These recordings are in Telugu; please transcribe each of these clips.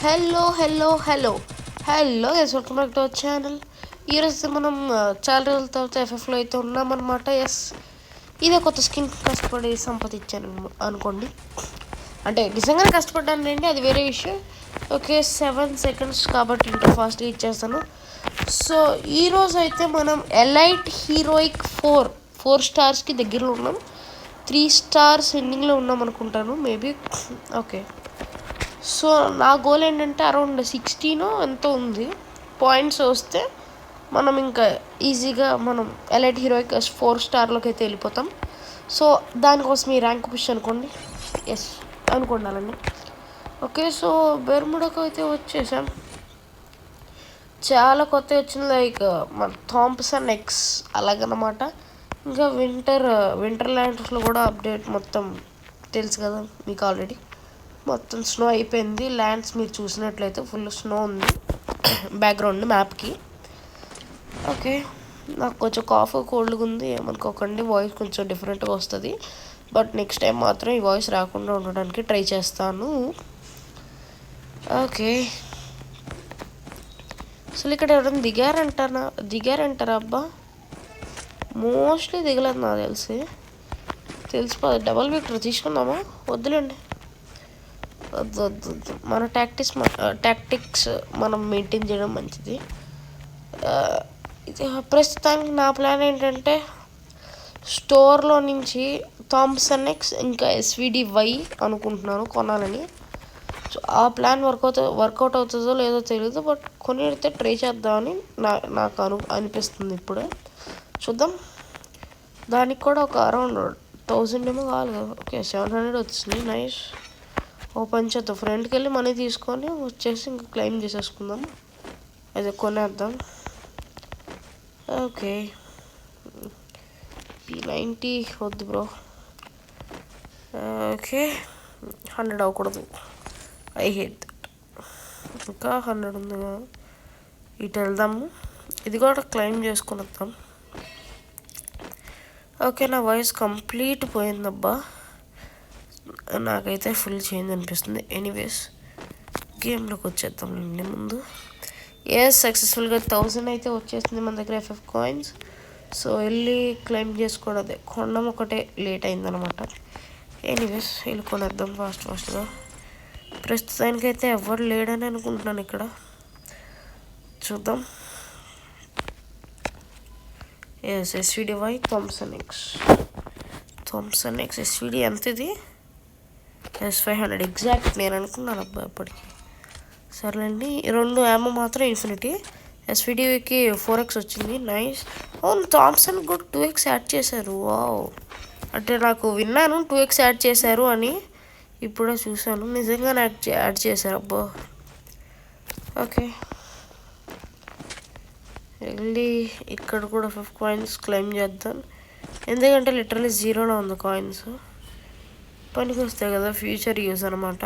Hello yes welcome back to our channel. ఈరోజు మనం చాలా రోజుల తర్వాత ఎఫ్ఎఫ్లో అయితే ఉన్నామన్నమాట. ఎస్, ఇదే కొత్త స్కిన్ కష్టపడి సంపాదించాను అనుకోండి. అంటే నిజంగానే కష్టపడ్డాను అండి, అది వేరే విషయం. ఓకే, 7 seconds కాబట్టి ఇంత ఫాస్ట్గా ఇచ్చేస్తాను. సో ఈరోజు అయితే మనం ఎలైట్ హీరోయిక్ 4 స్టార్స్కి దగ్గరలో ఉన్నాం. 3 stars ఎండింగ్లో ఉన్నాం అనుకుంటాను మేబీ. ఓకే, సో నా గోల్ ఏంటంటే అరౌండ్ 16 ఎంతో ఉంది పాయింట్స్ వస్తే మనం ఇంకా ఈజీగా మనం ఎలైట్ హీరోయిక్ 4 స్టార్లోకి అయితే వెళ్ళిపోతాం. సో దానికోసం ఈ ర్యాంక్ పుష్ అనుకోండి. ఎస్ అనుకోండాలండి. ఓకే, సో బెర్ముడకు అయితే వచ్చేసాం. చాలా కొత్త వచ్చింది, లైక్ మన థాంప్సన్ ఎక్స్ అలాగనమాట. ఇంకా వింటర్ ల్యాండ్స్లో కూడా అప్డేట్ మొత్తం తెలుసు కదా మీకు ఆల్రెడీ. మొత్తం స్నో అయిపోయింది. ల్యాండ్స్ మీరు చూసినట్లయితే ఫుల్ స్నో ఉంది బ్యాక్గ్రౌండ్ మ్యాప్కి. ఓకే, నాకు కొంచెం కాఫ్ కోల్డ్గా ఉంది, ఏమనుకోకండి. వాయిస్ కొంచెం డిఫరెంట్గా వస్తుంది, బట్ నెక్స్ట్ టైం మాత్రం ఈ వాయిస్ రాకుండా ఉండడానికి ట్రై చేస్తాను. ఓకే, అసలు ఇక్కడ ఎవరైనా దిగారంటారా? అబ్బా, మోస్ట్లీ దిగలేదు నాకు తెలిసిపోదు. డబల్ విక్టర్ తీసుకుందామా? వద్దులేండి, వద్దు. మన టాక్టిక్స్ మనం మెయింటైన్ చేయడం మంచిది. ఇది ప్రస్తుతానికి నా ప్లాన్ ఏంటంటే స్టోర్లో నుంచి థాంప్సన్ ఎక్స్ ఇంకా SVD-Y అనుకుంటున్నాను కొనాలని. సో ఆ ప్లాన్ వర్కౌట్ అవుతుందో లేదో తెలియదు, బట్ కొనిడితే ట్రై చేద్దామని నాకు అనిపిస్తుంది ఇప్పుడు. చూద్దాం. దానికి కూడా ఒక అరౌండ్ 1000 ఏమో కావాలి కదా. ఓకే, 700 వచ్చింది. నైస్. ఓపెన్ చేద్దాం. ఫ్రెండ్కి వెళ్ళి మనీ తీసుకొని వచ్చేసి ఇంకా క్లెయిమ్ చేసేసుకుందాం. అదే కొనేద్దాం. ఓకే, P90 వద్దు బ్రో. ఓకే, 100 అవ్వకూడదు. I hate that. ఇంకా 100 ఉంది కదా, ఇటు వెళ్దాము. ఇది కూడా క్లెయిమ్ చేసుకుని వద్దాం. ఓకే, నా వాయిస్ కంప్లీట్ పోయిందబ్బా. నాకైతే ఫుల్ చేంజ్ అనిపిస్తుంది. ఎనీవేస్, గేమ్లోకి వచ్చేద్దాంలేండి ముందు. సక్సెస్ఫుల్గా 1000 అయితే వచ్చేసింది మన దగ్గర FF కాయిన్స్. సో వెళ్ళి క్లెయిమ్ చేసుకోవడం, అదే కొనడం ఒకటే లేట్ అయిందనమాట. ఎనీవేస్ వెళ్ళి కొనేద్దాం ఫాస్ట్గా. ప్రస్తుతానికైతే ఎవరు లేడని అనుకుంటున్నాను ఇక్కడ. చూద్దాం. SVD-Y థాంప్సన్ ఎక్స్ SVD ఎంత ఇది? S500 ఎగ్జాక్ట్ నేను అనుకున్నాను అబ్బా ఇప్పటికి. సర్లేండి, 2 యామో మాత్రం ఇన్ఫినిటీ. SVD-Yకి 4x వచ్చింది. నైస్. అవును, థాంప్సన్ కూడా 2x యాడ్ చేశారు. వావ్, అంటే నాకు విన్నాను 2x యాడ్ చేశారు అని, ఇప్పుడే చూసాను. నిజంగానే యాడ్ చేశారు అబ్బా. ఓకే, వెళ్ళి ఇక్కడ కూడా 5 కాయిన్స్ క్లెయిమ్ చేద్దాం. ఎందుకంటే లిటరలీ 0లో ఉంది కాయిన్స్. పనికి వస్తాయి కదా, ఫ్యూచర్ యూజ్ అనమాట.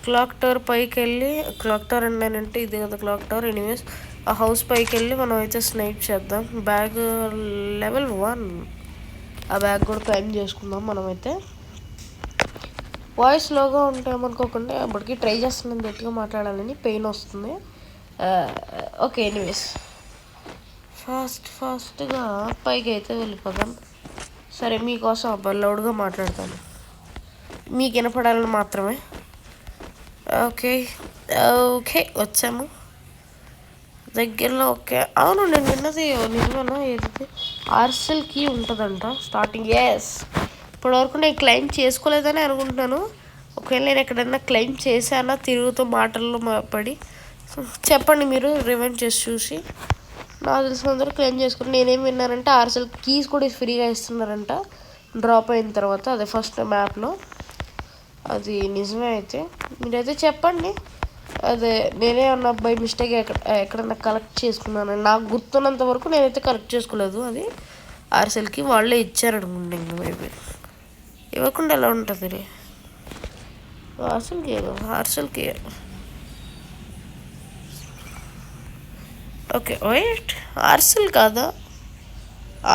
క్లాక్ టవర్ పైకి వెళ్ళి, క్లాక్ టవర్ అంటే ఇది కదా క్లాక్ టవర్. ఎనీవేస్ ఆ హౌస్ పైకి వెళ్ళి మనం అయితే స్నైప్ చేద్దాం. బ్యాగ్ లెవెల్ 1, ఆ బ్యాగ్ కూడా క్లైమ్ చేసుకుందాం మనమైతే. వాయిస్ లోగా ఉంటే ఏమనుకోకుండా అప్పటికి ట్రై చేస్తున్నాను గట్టిగా మాట్లాడాలని, పెయిన్ వస్తుంది. ఓకే, ఎనీవేస్ ఫాస్ట్గా పైకి అయితే వెళ్ళిపోదాం. సరే, మీకోసం అబ్బా లౌడ్గా మాట్లాడతాను, మీకు వినపడాలని మాత్రమే. ఓకే వచ్చాము దగ్గరలో. ఓకే, అవును, నేను విన్నది నిజమేనా? ఏది ఆర్సెల్ కీ ఉంటుందంట స్టార్టింగ్. ఇప్పటివరకు నేను క్లెయిమ్ చేసుకోలేదని అనుకుంటున్నాను. ఒకవేళ నేను ఎక్కడైనా క్లెయిమ్ చేశానా తిరుగుతూ మాటల్లో పడి, చెప్పండి మీరు రివైండ్ చేసి చూసి. నాకు తెలిసినందరూ క్లెయిమ్ చేసుకుని, నేనేం విన్నానంటే ఆర్సెల్ కీస్ కూడా ఫ్రీగా ఇస్తున్నారంట డ్రాప్ అయిన తర్వాత, అదే ఫస్ట్ మ్యాప్లో. అది నిజమే అయితే మీరైతే చెప్పండి. అదే నేనే అన్న బై మిస్టేక్ ఎక్కడన్నా కలెక్ట్ చేసుకున్నాను, నాకు గుర్తున్నంత వరకు నేనైతే కలెక్ట్ చేసుకోలేదు. అది ఆర్సెల్కి వాళ్ళే ఇచ్చారనుకుంటే, ఇంకా మేబీ ఇవ్వకుండా ఎలా ఉంటుంది రే? ఆర్సెల్కి ఓకే, వెయిట్, ఆర్సెల్ కాదా,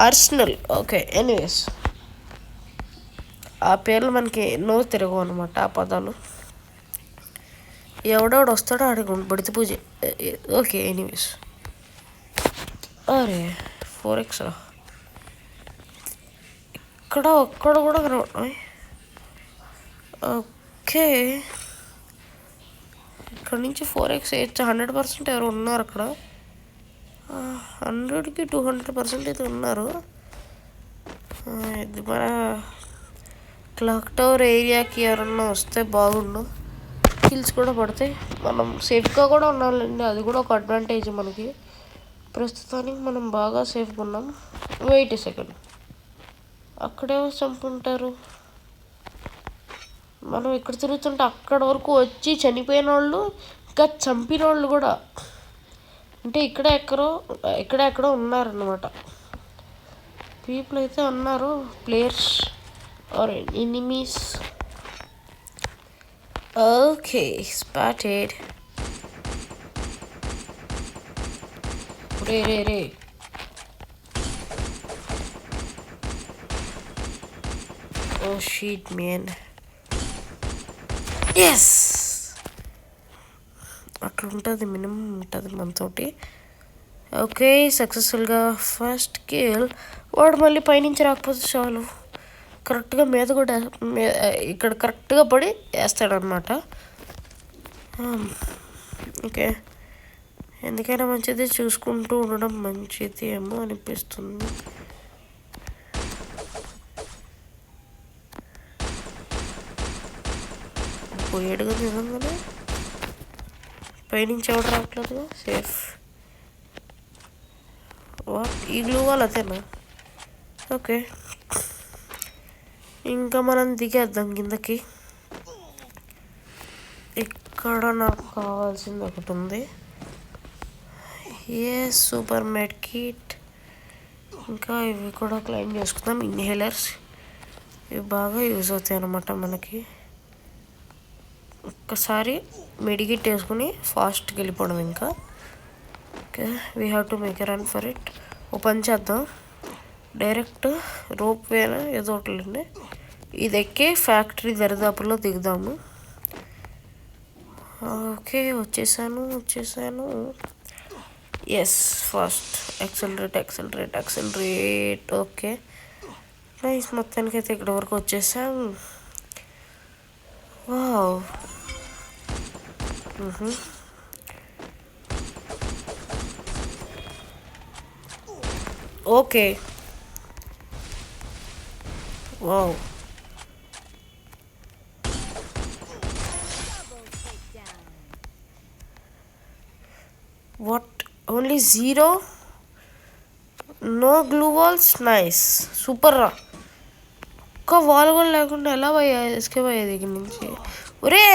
ఆర్సెనల్. ఓకే, ఎనీవేస్ ఆ పేర్లు మనకి నో తిరగవు అనమాట, ఆ పదాలు. ఎవడెవడు వస్తాడో ఆడికి పడితే పూజ. Okay anyways. అరే 4x రా. ఇక్కడ ఒక్కడ కూడా కనబడి. ఓకే ఇక్కడ నుంచి 4x వేయచ్చు. 100% ఎవరు ఉన్నారు అక్కడ. 100కి 200% అయితే ఉన్నారు. ఇది మన క్లాక్ టవర్ ఏరియాకి ఎవరన్నా వస్తే బాగుండు. హిల్స్ కూడా పడతాయి, మనం సేఫ్గా కూడా ఉండాలండి. అది కూడా ఒక అడ్వాంటేజ్ మనకి. ప్రస్తుతానికి మనం బాగా సేఫ్గా ఉన్నాం. వెయిట్ ఏ సెకండ్, అక్కడేమో చంపుంటారు. మనం ఇక్కడ తిరుగుతుంటే అక్కడ వరకు వచ్చి చనిపోయిన వాళ్ళు, ఇంకా చంపిన వాళ్ళు కూడా అంటే ఎక్కడో ఉన్నారన్నమాట. పీపుల్ అయితే ఉన్నారు, players are enemies. Okay spotted. రే ఓ షీట్ మ్యాన్. ఎస్ అట్లా ఉంటుంది, మినిమం ఉంటుంది మనతోటి. ఓకే సక్సెస్ఫుల్గా ఫస్ట్ కిల్. వాడు మళ్ళీ పైనుంచి రాకపోతే చాలు, కరెక్ట్గా మీద కూడా ఇక్కడ కరెక్ట్గా పడి వేస్తాడనమాట. ఓకే ఎందుకైనా మంచిది చూసుకుంటూ ఉండడం మంచిది ఏమో అనిపిస్తుంది. పోయేడుగా నిజంగానే పైనుంచి ఎవడు రావట్లేదుగా. సేఫ్. వాట్ ఈ గ్లూ వాల్ అదేనా? ఓకే ఇంకా మనం దిగేద్దాం కిందకి. ఇక్కడ నాకు కావాల్సింది ఒకటి ఉంది. ఏ సూపర్ మెడ్ కిట్. ఇంకా ఇవి కూడా క్లైమ్ చేసుకుందాం. ఇన్హేలర్స్ ఇవి బాగా యూజ్ అవుతాయి అన్నమాట మనకి. ఒక్కసారి మెడికిట్ వేసుకుని ఫాస్ట్కి వెళ్ళిపోవడం. ఇంకా okay we have to make a run for it. Open చేద్దాం. డైరెక్ట్ రోప్ వేనా ఏదో ఒకటి ఇది ఎక్కి ఫ్యాక్టరీ దరిదాపుల్లో దిగుదాము. ఓకే వచ్చేసాను. Yes fast accelerate. Okay nice. మొత్తానికైతే ఇక్కడ వరకు వచ్చేసాం. Wow okay wow. What only 0? No gloo walls. Nice super రా. ఒక్క వాల్ కూడా లేకుండా ఎలా ఎస్కేప్ అయ్యేది దగ్గర నుంచి. ఒరే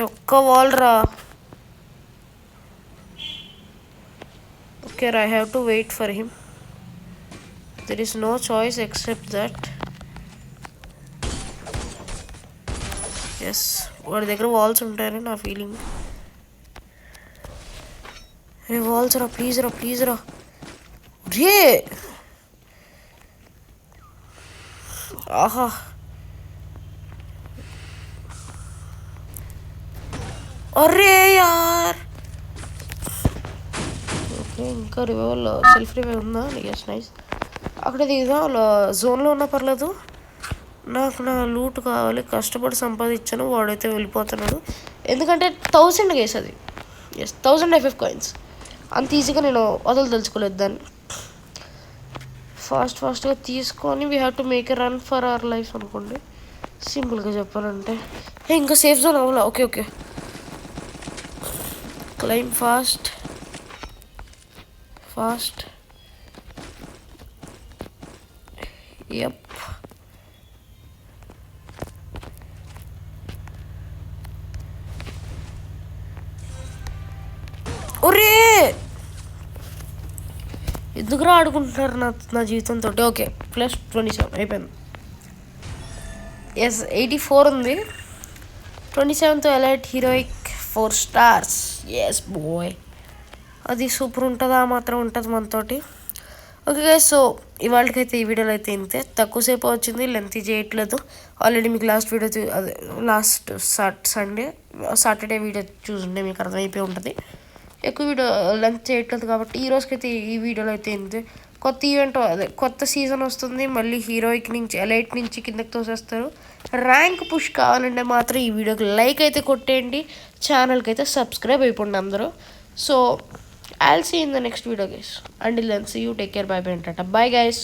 ఒక్క వాల్ రా. Okay I have to wait for him. There is no choice except that. Yes వాడి దగ్గర వాల్స్ ఉంటాయని నా ఫీలింగ్. రే వాల్స్ రా ప్లీజ్ రా. రే ఆహా అరే యార్. ఓకే ఇంకా రివైవల్ సెల్ఫ్ రివైవ్ ఉందా? Yes nice. అక్కడ దిగుదా జోన్లో ఉన్నా పర్లేదు. నాకు నా లూట్ కావాలి, కష్టపడి సంపాదించాను. వాడైతే వెళ్ళిపోతున్నాడు ఎందుకంటే 1000 గేస్ అది. Yes 1000 FF coins. అంత ఈజీగా నేను తెలుసుకోలేదు దాన్ని. ఫాస్ట్గా తీసుకొని we have to make a run for our life అనుకోండి, సింపుల్గా చెప్పాలంటే. ఇంకా సేఫ్ జోన్ అవ్వాలా? Okay climb fast. యప్ ఒరే ఎందుకురా ఆడుకుంటున్నారు నా జీవితంతో. ఓకే +27 అయిపోయింది. ఎస్ 84 ఉంది. 27th elite heroic 4 stars. Yes boy. అది సూపర్ ఉంటుందా మాత్రం ఉంటుంది మనతోటి. ఓకే గైస్, సో ఇవాళకైతే ఈ వీడియోలో అయితే ఇంతే. తక్కువసేపు వచ్చింది, లెంత్ చేయట్లేదు. ఆల్రెడీ మీకు లాస్ట్ సాటర్డే వీడియో చూసుంటే మీకు అర్థమైపోయి ఉంటుంది. ఎక్కువ వీడియో లెంత్ చేయట్లేదు కాబట్టి ఈ రోజుకైతే ఈ వీడియోలో అయితే ఇంతే. కొత్త ఈవెంట్ కొత్త సీజన్ వస్తుంది, మళ్ళీ హీరోయిక్ నుంచి ఎలైట్ నుంచి కిందకి తోసేస్తారు. ర్యాంక్ పుష్ కావాలంటే మాత్రం ఈ వీడియోకి లైక్ అయితే కొట్టేయండి, ఛానల్కి అయితే సబ్స్క్రైబ్ అయిపోండి అందరూ. So I'll see you in the next video guys. Until then, see you, take care, bye bye and tata. Bye guys.